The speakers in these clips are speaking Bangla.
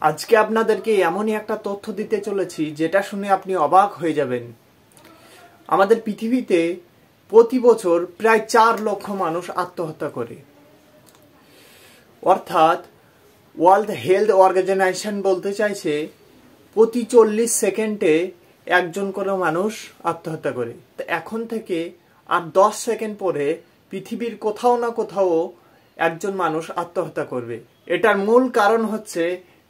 আজকে আপনাদেরকে এমনই একটা তথ্য দিতে চলেছি যেটা শুনে আপনি অবাক হয়ে যাবেন। আমাদের পৃথিবীতে প্রতি বছর প্রায় 4 লক্ষ মানুষ আত্মহত্যা করে। অর্থাৎ ওয়ার্ল্ড হেলথ অর্গানাইজেশন বলতে চাইছে প্রতি 40 সেকেন্ডে একজন করে মানুষ আত্মহত্যা করে। তো এখন থেকে আর 10 সেকেন্ড পরে পৃথিবীর কোথাও না কোথাও একজন মানুষ আত্মহত্যা করবে। এটার মূল কারণ হচ্ছে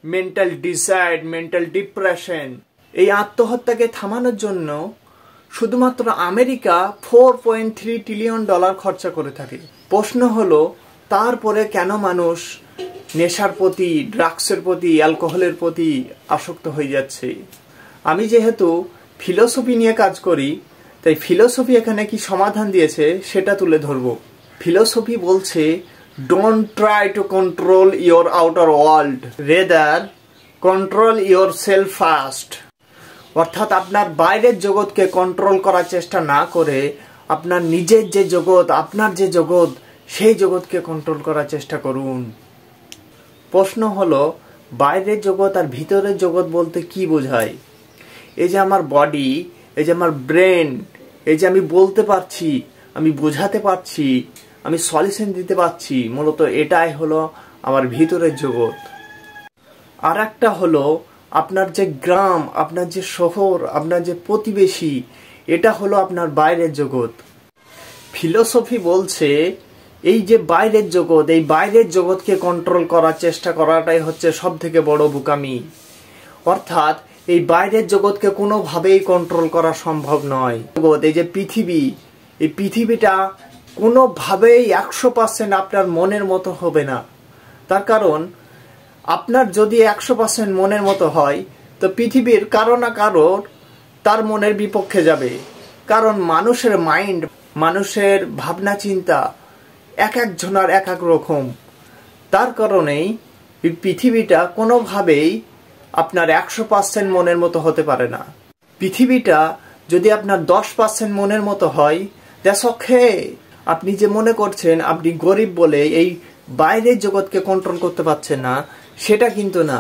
মেন্টাল ডিসাইড, মেন্টাল ডিপ্রেশন। এই আত্মহত্যাকে থামানোর জন্য শুধুমাত্র আমেরিকা $4.3 ট্রিলিয়ন খরচা করে থাকে। প্রশ্ন হলো তারপরে কেন মানুষ নেশার প্রতি, ড্রাগসের প্রতি, অ্যালকোহলের প্রতি আসক্ত হয়ে যাচ্ছে? আমি যেহেতু ফিলোসফি নিয়ে কাজ করি, তাই ফিলোসফি এখানে কি সমাধান দিয়েছে সেটা তুলে ধরবো। ফিলোসফি বলছে don't try to control your outer world, rather control your self first. অর্থাৎ আপনার বাইরের জগৎকে কন্ট্রোল করার চেষ্টা না করে আপনার নিজের যে জগৎ, আপনার যে জগৎ, সেই জগৎকে কন্ট্রোল করার চেষ্টা করুন। প্রশ্ন হলো বাইরের জগৎ আর ভিতরের জগৎ বলতে কি বোঝায়? এই যে আমার বডি, এই যে আমার ব্রেন, এই যে আমি বলতে পারছি, আমি বোঝাতে পারছি, আমি সলিউশন দিতে পারছি, মূলত এটাই হলো আমার ভিতরের জগৎ। আর একটা হলো আপনার যে গ্রাম, আপনার যে শহর, আপনার যে প্রতিবেশী, এটা হলো আপনার বাইরের জগৎ। ফিলোসফি বলছে এই যে বাইরের জগৎ, এই বাইরের জগৎকে কন্ট্রোল করার চেষ্টা করাটাই হচ্ছে সব থেকে বড় বোকামি। অর্থাৎ এই বাইরের জগৎকে কোনোভাবেই কন্ট্রোল করা সম্ভব নয়। এই যে পৃথিবী, এই পৃথিবীটা কোনোভাবেই 100% আপনার মনের মতো হবে না। তার কারণ আপনার যদি 100% মনের মতো হয়, তো পৃথিবীর কারো না কারো তার মনের বিপক্ষে যাবে। কারণ মানুষের মাইন্ড, মানুষের ভাবনা চিন্তা এক একজনের এক এক রকম। তার কারণেই পৃথিবীটা কোনোভাবেই আপনার 100% মনের মতো হতে পারে না। পৃথিবীটা যদি আপনার 10% মনের মতো হয়, দ্যাটস ওকে। আপনি যে মনে করছেন আপনি গরিব বলে এই বাইরের জগৎকে কন্ট্রোল করতে পারছেন না, সেটা কিন্তু না।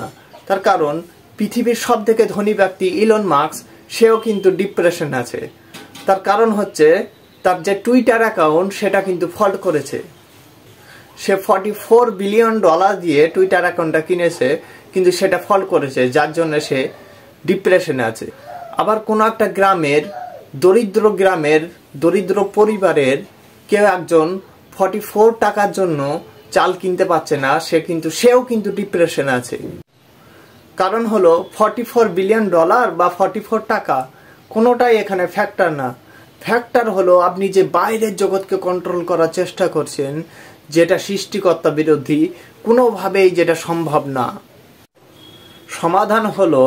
তার কারণ পৃথিবীর সব থেকে ধনী ব্যক্তি ইলন মাস্ক, সেও কিন্তু ডিপ্রেশন আছে। তার কারণ হচ্ছে তার যে টুইটার অ্যাকাউন্ট, সেটা কিন্তু ফল্ট করেছে। সে $44 বিলিয়ন দিয়ে টুইটার অ্যাকাউন্টটা কিনেছে, কিন্তু সেটা ফল্ট করেছে, যার জন্য সে ডিপ্রেশনে আছে। আবার কোনো একটা গ্রামের, দরিদ্র পরিবারের কেউ একজন 44 টাকার জন্য চাল কিনতে পারছে না, সেও কিন্তু ডিপ্রেশনে আছে। কারণ হলো $44 বিলিয়ন বা 44 টাকা কোনোটাই এখানে ফ্যাক্টর না। ফ্যাক্টর হলো আপনি যে বাইরের জগৎকে কন্ট্রোল করার চেষ্টা করছেন, যেটা সৃষ্টিকর্তা বিরোধী, কোনোভাবেই যেটা সম্ভব না। সমাধান হলো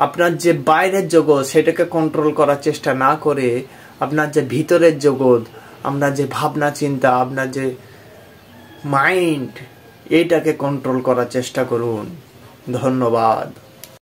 আপনার যে বাইরের জগৎ, সেটাকে কন্ট্রোল করার চেষ্টা না করে আপনার যে ভিতরের জগৎ, আপনার যে ভাবনা চিন্তা, আপনার যে মাইন্ড, এইটাকে কন্ট্রোল করার চেষ্টা করুন। ধন্যবাদ।